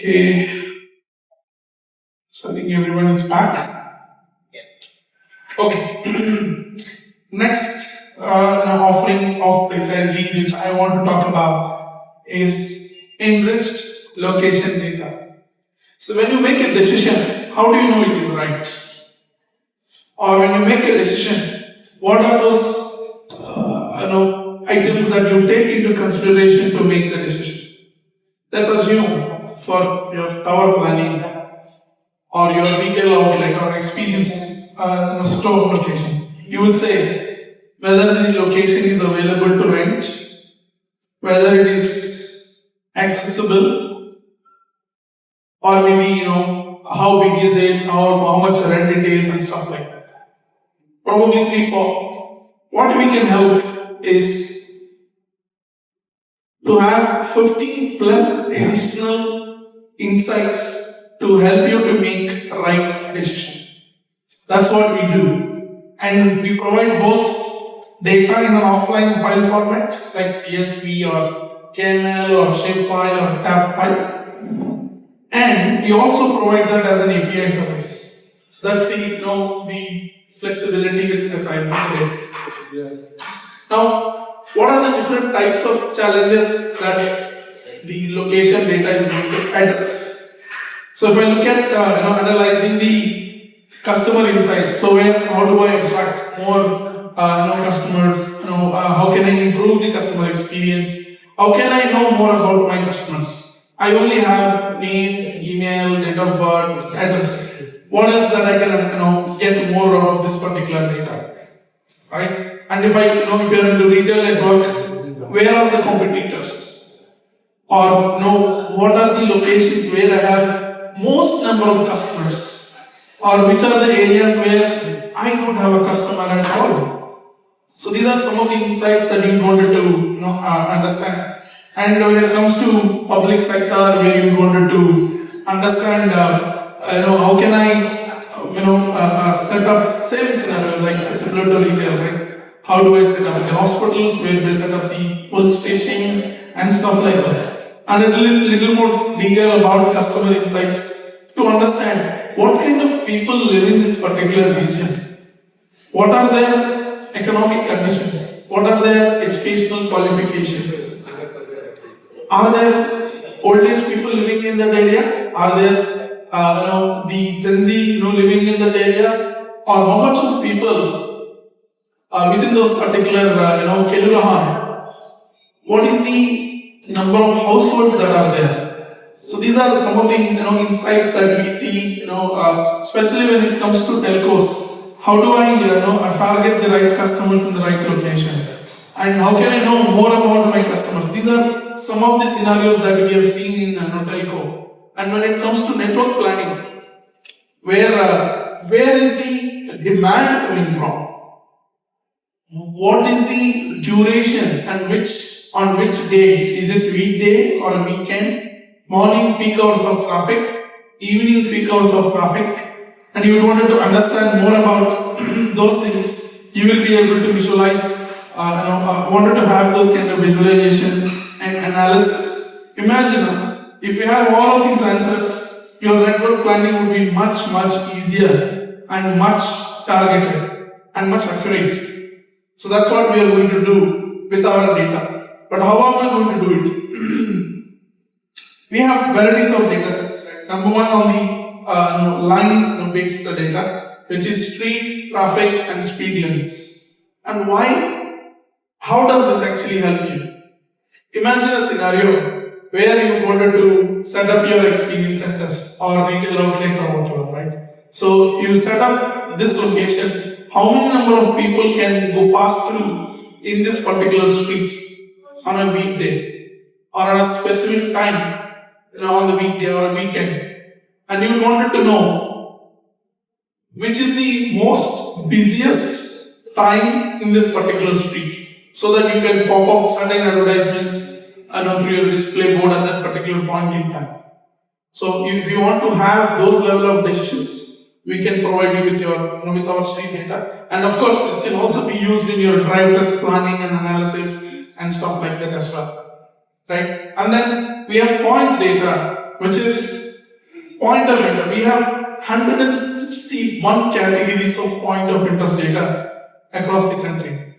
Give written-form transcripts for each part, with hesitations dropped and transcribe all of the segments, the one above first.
Okay, so I think everyone is back. Okay, next offering of precisely which I want to talk about is enriched location data. So when you make a decision, how do you know it is right? Or when you make a decision, what are those items that you take into consideration to make the decision? Let's assume for your tower planning or your retail outlet or experience store location, you would say whether the location is available to rent, whether it is accessible, or maybe how big is it, or how much rent it is, and stuff like that. Probably 3, 4. What we can help is to have 15 plus additional insights to help you to make a right decision. That's what we do. And we provide both data in an offline file format like CSV or KML or shapefile or tab file. And we also provide that as an API service. So that's the flexibility with resizing today. Now, what are the different types of challenges that the location data is going to address? So if I look at analyzing the customer insights, so how do I attract more customers? How can I improve the customer experience? How can I know more about my customers? I only have name, email, date of birth, address. What else that I can get more out of this particular data, right? And if if you are into retail network, where are the competitors? Or what are the locations where I have most number of customers? Or which are the areas where I don't have a customer at all? So these are some of the insights that you wanted to understand. And when it comes to public sector, where you wanted to understand, how can I set up same scenario like similar to retail, right? How do I set up the hospitals, where do I set up the police station and stuff like that. And a little more detail about customer insights to understand what kind of people live in this particular region. What are their economic conditions? What are their educational qualifications? Are there old age people living in that area? Are there the Gen Z living in that area? Or how much of people within those particular Kelurahan, what is the number of households that are there? So these are some of the insights that we see, especially when it comes to telcos. How do I target the right customers in the right location? And how can I know more about my customers? These are some of the scenarios that we have seen in telco. And when it comes to network planning, where is the demand coming from? What is the duration and on which day? Is it weekday or a weekend? Morning peak hours of traffic, evening peak hours of traffic, and you wanted to understand more about those things. You will be able to visualize. Wanted to have those kind of visualization and analysis. Imagine if you have all of these answers, your network planning would be much easier and much targeted and much accurate. So that's what we are going to do with our data. But how am I going to do it? We have varieties of data sets. Right? Number one on the line-based data, which is street, traffic, and speed limits. And why? How does this actually help you? Imagine a scenario where you wanted to set up your experience centers or retail outlet or whatever, right? So you set up this location. How many number of people can go pass through in this particular street on a weekday or on a specific time, on the weekday or a weekend? And you wanted to know which is the most busiest time in this particular street, so that you can pop up certain advertisements through your display board at that particular point in time. So if you want to have those level of decisions, we can provide you with our street data. And of course, this can also be used in your drive test planning and analysis and stuff like that as well. Right? And then we have point data, which is point of interest. We have 161 categories of point of interest data across the country.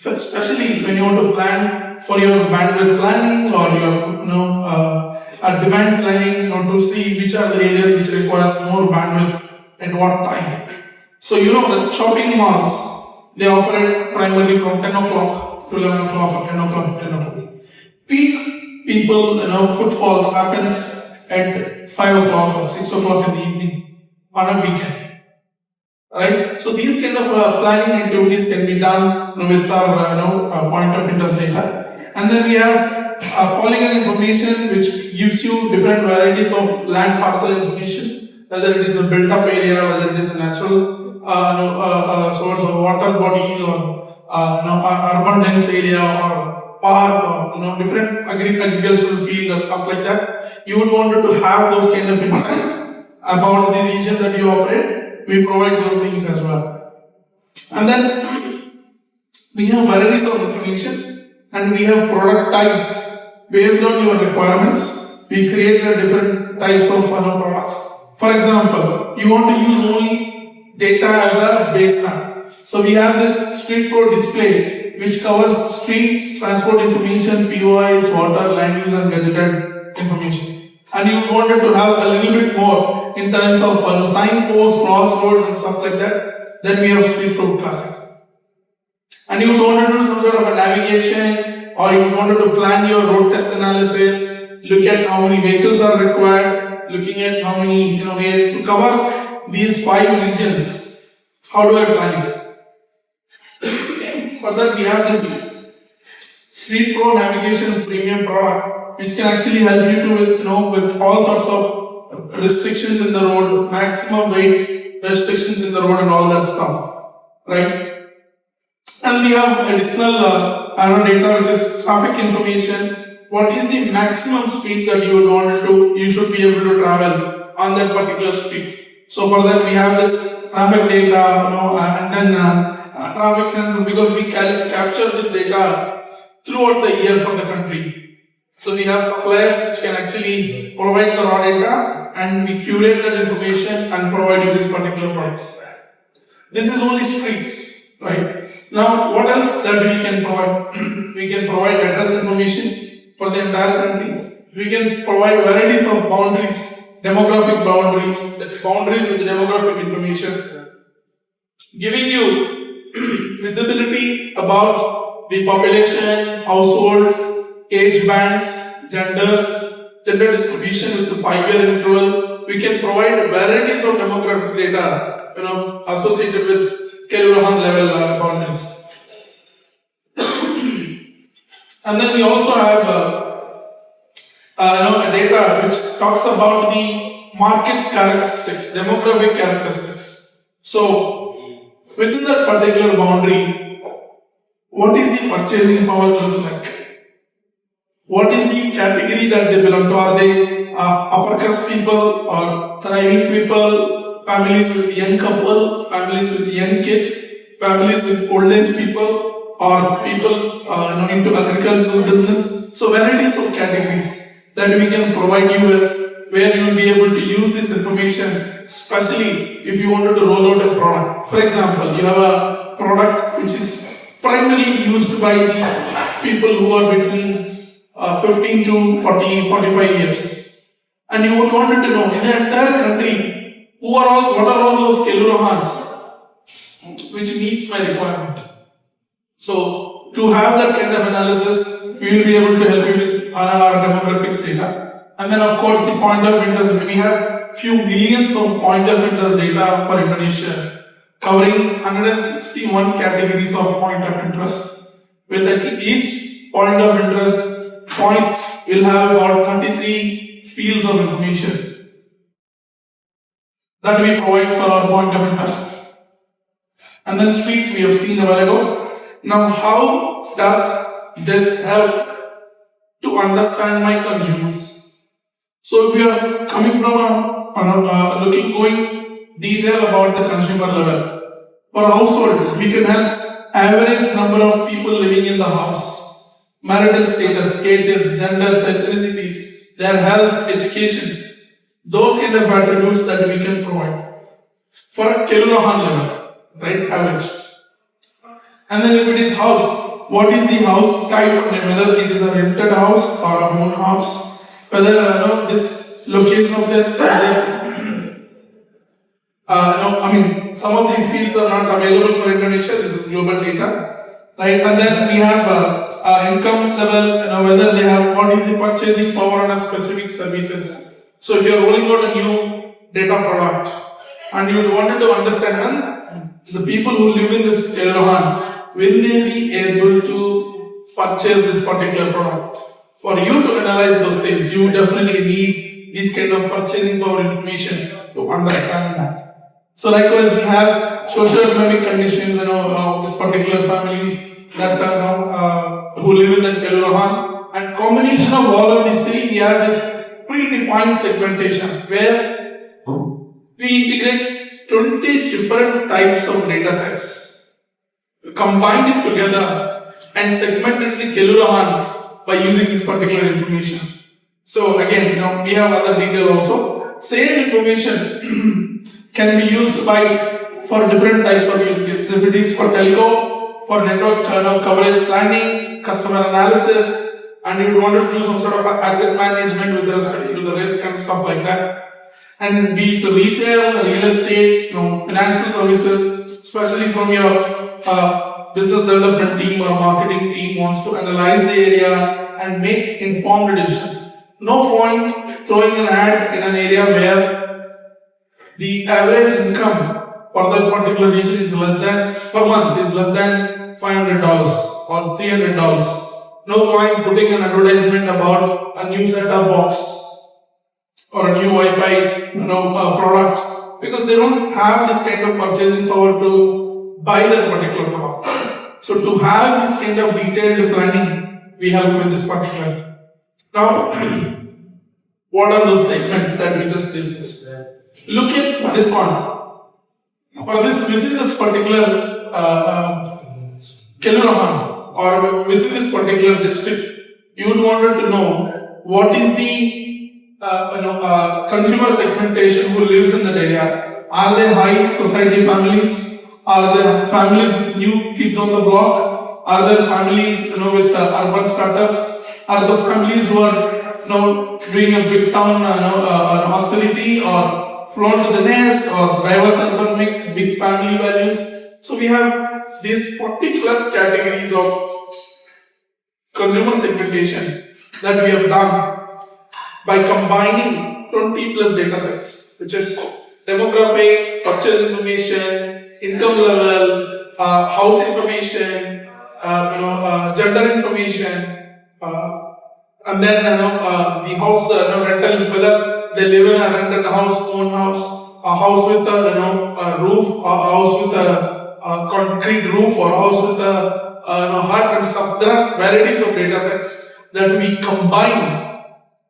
Especially when you want to plan for your bandwidth planning or your demand planning, to see which are the areas which requires more bandwidth at what time. So the shopping malls, they operate primarily from 10 o'clock to 11 o'clock or 10 o'clock to 10 o'clock. Peak people, footfalls happens at 5 o'clock or 6 o'clock in the evening on a weekend. Right? So these kind of planning activities can be done with our point of interest data. And then we have polygon information, which gives you different varieties of land parcel information, whether it is a built-up area, whether it is a natural source of water bodies, or urban dense area, or park, or different agricultural field or stuff like that. You would want to have those kind of insights about the region that you operate. We provide those things as well. And then we have varieties of information, and we have productized based on your requirements. We created different types of products. For example, you want to use only data as a base map. So we have this Street Pro display which covers streets, transport information, POIs, water, land use and gazetted information. And you wanted to have a little bit more in terms of signposts, crossroads and stuff like that, then we have Street Pro Classic. And you wanted to do some sort of a navigation, or you wanted to plan your road test analysis, look at how many vehicles are required, looking at how many, to cover these 5 regions. How do I plan it? For that we have this Street Pro Navigation Premium product, which can actually help you to with all sorts of restrictions in the road, maximum weight restrictions in the road and all that stuff, right? And we have additional data, which is traffic information. What is the maximum speed that you should be able to travel on that particular street? So for that we have this traffic data, and then traffic sensors, because we capture this data throughout the year from the country. So we have suppliers which can actually provide the raw data, and we curate that information and provide you this particular product. This is only streets, right? Now, what else that we can provide? We can provide address information for the entire country. We can provide varieties of boundaries, demographic boundaries, boundaries with demographic information, giving you visibility about the population, households, age bands, gender distribution with the 5-year interval. We can provide varieties of demographic data, associated with kilogram level boundaries. And then we also have a data which talks about the market characteristics, demographic characteristics. So within that particular boundary, what is the purchasing power looks like? What is the category that they belong to? Are they upper class people or thriving people, families with young couple, families with young kids, families with old age people, or people into agricultural business? So varieties of categories that we can provide you with, where you will be able to use this information, especially if you wanted to roll out a product. For example, you have a product which is primarily used by the people who are between 15 to 40, 45 years. And you would wanted to know in the entire country, what are all those kilograms which meets my requirement. So to have that kind of analysis, we will be able to help you with our demographics data. And then of course the point of interest, we have few millions of point of interest data for Indonesia, covering 161 categories of point of interest, with each point of interest point will have about 33 fields of information that we provide for our point of interest. And then streets we have seen a while ago. Now how does this help to understand my consumers? So if we are coming from going detail about the consumer level, for households we can have average number of people living in the house, marital status, ages, genders, ethnicities, their health, education, those kind of attributes that we can provide for a Kelurahan level, right? Average. And then if it is house, what is the house type? Whether it is a rented house or a own house, whether this location of this, some of the fields are not available for Indonesia. This is global data, right? And then we have income level, whether they have what is the purchasing power on a specific services. So if you are rolling out a new data product and you wanted to understand the people who live in this Kelurahan, will they be able to purchase this particular product? For you to analyze those things, you definitely need this kind of purchasing power information to understand that. So likewise, we have socio-economic conditions, this particular families that who live in that Kelurahan, and combination of all of these three, we have this predefined segmentation where we integrate 20 different types of data sets, combine it together and segment the Kelurahans by using this particular information. So again, we have other detail also. Same information can be used for different types of use cases. If it is for telco, for network coverage planning, customer analysis, and you want to do some sort of asset management with respect to the risk and stuff like that. And be it retail, real estate, financial services, especially from your business development team or marketing team wants to analyze the area and make informed decisions. No point throwing an ad in an area where the average income for that particular region is per month is less than $500 or $300. No point putting an advertisement about a new set-top box or a new Wi-Fi product, because they don't have this kind of purchasing power to buy that particular product. So to have this kind of detailed planning, we help with this particular. Now, what are those segments that we just discussed? Look at this one. For this, within this particular Kelurahan or within this particular district, you would want to know what is the consumer segmentation who lives in that area. Are they high society families? Are there families with new kids on the block? Are there families with urban startups? Are the families who are doing a big town hostility or flown to the nest or diverse urban mix, big family values? So we have these 40 plus categories of consumer segmentation that we have done by combining 20 plus data sets, which is demographics, purchase information, income level, house information, gender information, and then the house rental, whether they live in a rented house, own house, a house with a roof, a house with a concrete roof, or a house with a hut and stuff. There are varieties of data sets that we combine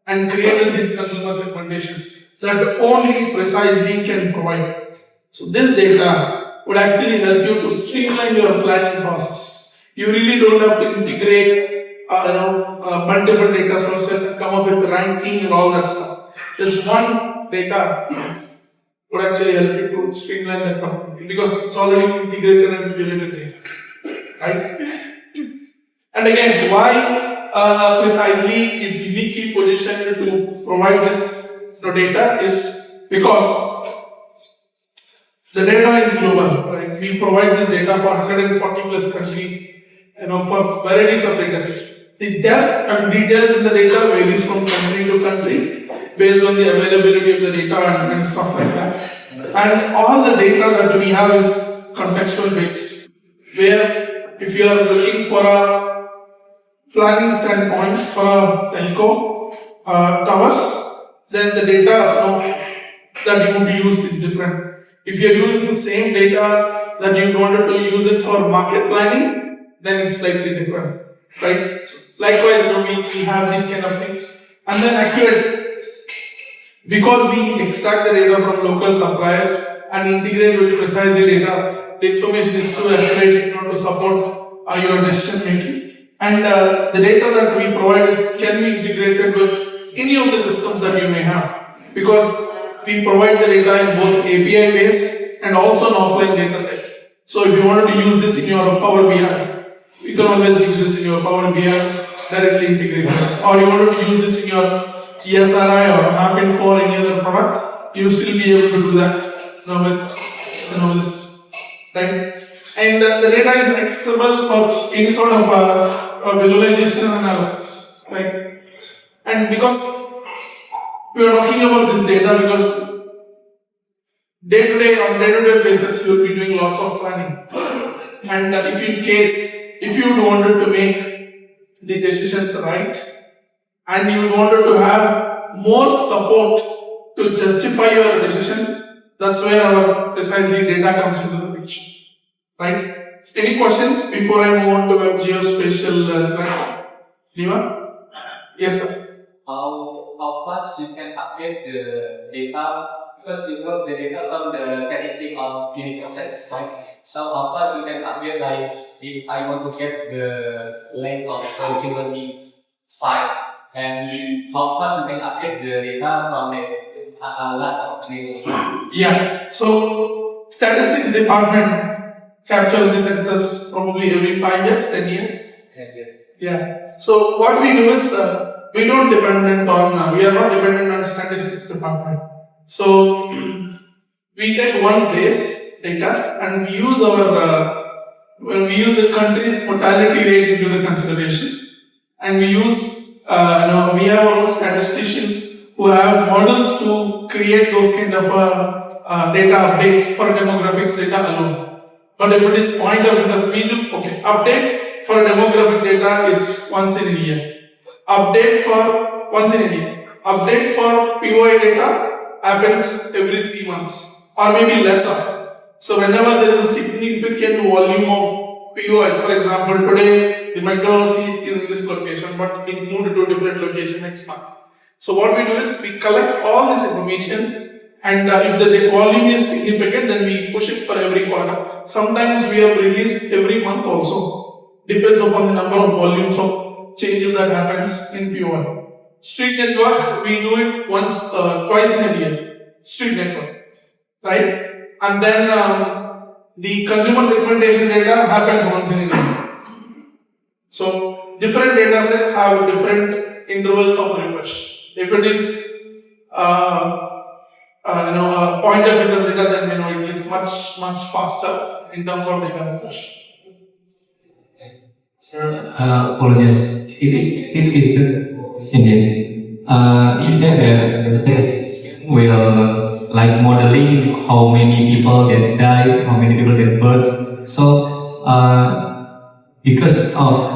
and created these consumer segmentations that only Precisely can provide. So this data would actually help you to streamline your planning process. You really don't have to integrate multiple data sources and come up with ranking and all that stuff. This one data would actually help you to streamline that completely because it's already integrated and curated data. Right? And again, why Precisely is uniquely positioned to provide this data is because the data is global. Right? We provide this data for 140 plus countries, for varieties of data sets. The depth and details in the data varies from country to country based on the availability of the data and stuff like that. And all the data that we have is contextual based, where if you are looking for a planning standpoint for a telco towers, then the data that you would use is different. If you are using the same data that you wanted to use it for market planning, then it's slightly different, right? So likewise, we have these kind of things. And then accurate, because we extract the data from local suppliers and integrate with Precisely data, the information is too accurate to support your decision making. And the data that we provide can be integrated with any of the systems that you may have, because we provide the data in both API based and also an offline data set. So if you wanted to use this in your Power BI, you can always use this in your Power BI directly integrated. Or you wanted to use this in your ESRI or MapInfo or any other product, you will still be able to do that with this, right? And the data is accessible for any sort of visualization and analysis, right? And because we are talking about this data, because on day-to-day basis, you will be doing lots of planning. And if you wanted to make the decisions right, and you wanted to have more support to justify your decision, that's where our precisely data comes into the picture, right? Any questions before I move on to our geospatial Lima? Yes, sir. How fast you can update the data, because you know the data from the statistic of clinical sets, right? So how fast you can update, like if I want to get the length of the human being file, and how fast you can update the data from the last opening? Yeah, so statistics department captures the census probably every 5 years, 10 years. 10 years. Yeah. So what we do is we are not dependent on statistics department. So we take one base data and we use the country's mortality rate into the consideration, and we use we have our own statisticians who have models to create those kind of data updates for demographics data alone. But if it is point of interest, we do update for demographic data is once in a year. Update for POI data happens every 3 months or maybe lesser. So whenever there is a significant volume of POIs, for example, today the McDonald's is in this location, but it moved to a different location next month. So what we do is we collect all this information, and if the volume is significant, then we push it for every quarter. Sometimes we have released every month also. Depends upon the number of volumes of changes that happens in POI. Street network, we do it twice in a year. Street network, right? And then the consumer segmentation data happens once in a year. So different data sets have different intervals of refresh. If it is point of interest data, then it is much faster in terms of data refresh. Sir, apologies. It is Indian. You said that will like modeling how many people that die, how many people get birth. So because of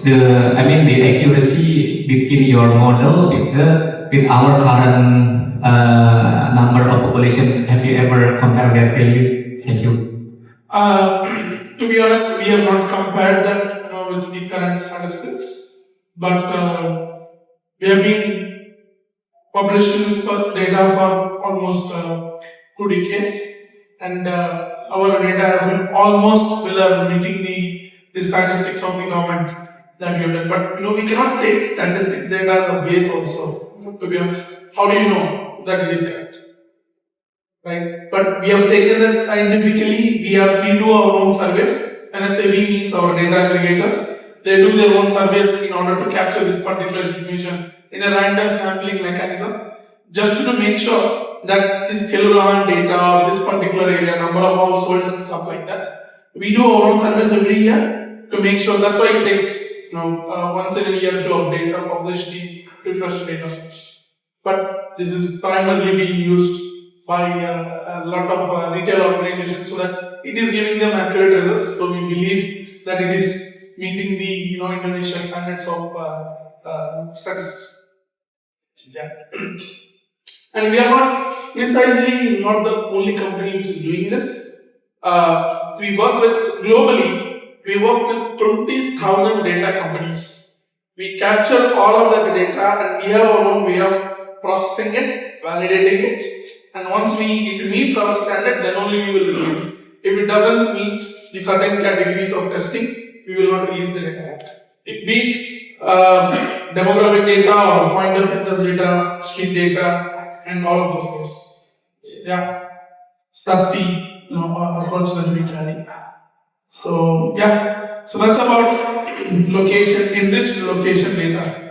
the accuracy between your model with our current number of population. Have you ever compared that value? Thank you. To be honest, we have not compared that with the current statistics, but we have been publishing this data for almost 2 decades, and our data has been almost meeting the statistics of the government that we have done. But we cannot take statistics data as a base also, to be honest. How do you know that it is correct? Right? But we have taken that scientifically. We do our own surveys. When I say we, means our data aggregators. They do their own surveys in order to capture this particular information in a random sampling mechanism, just to make sure that this Kellogg's data or this particular area, number of households and stuff like that. We do our own surveys every year to make sure. That's why it takes once in a year to update or publish the refreshed data source. But this is primarily being used by a lot of retail organizations, so that it is giving them accurate results. So we believe that it is meeting the Indonesia standards of statistics. Yeah. And we are not the only company which is doing this. We work with 20,000 data companies. We capture all of that data, and we have our own way of processing it, validating it, and once it meets our standard, then only we will release it. If it doesn't meet the certain categories of testing, we will not release the data. Be it demographic data or point of interest data, street data, and all of those things. Yeah, so that's the approach that we carry. So yeah, so that's about location, enriched location data.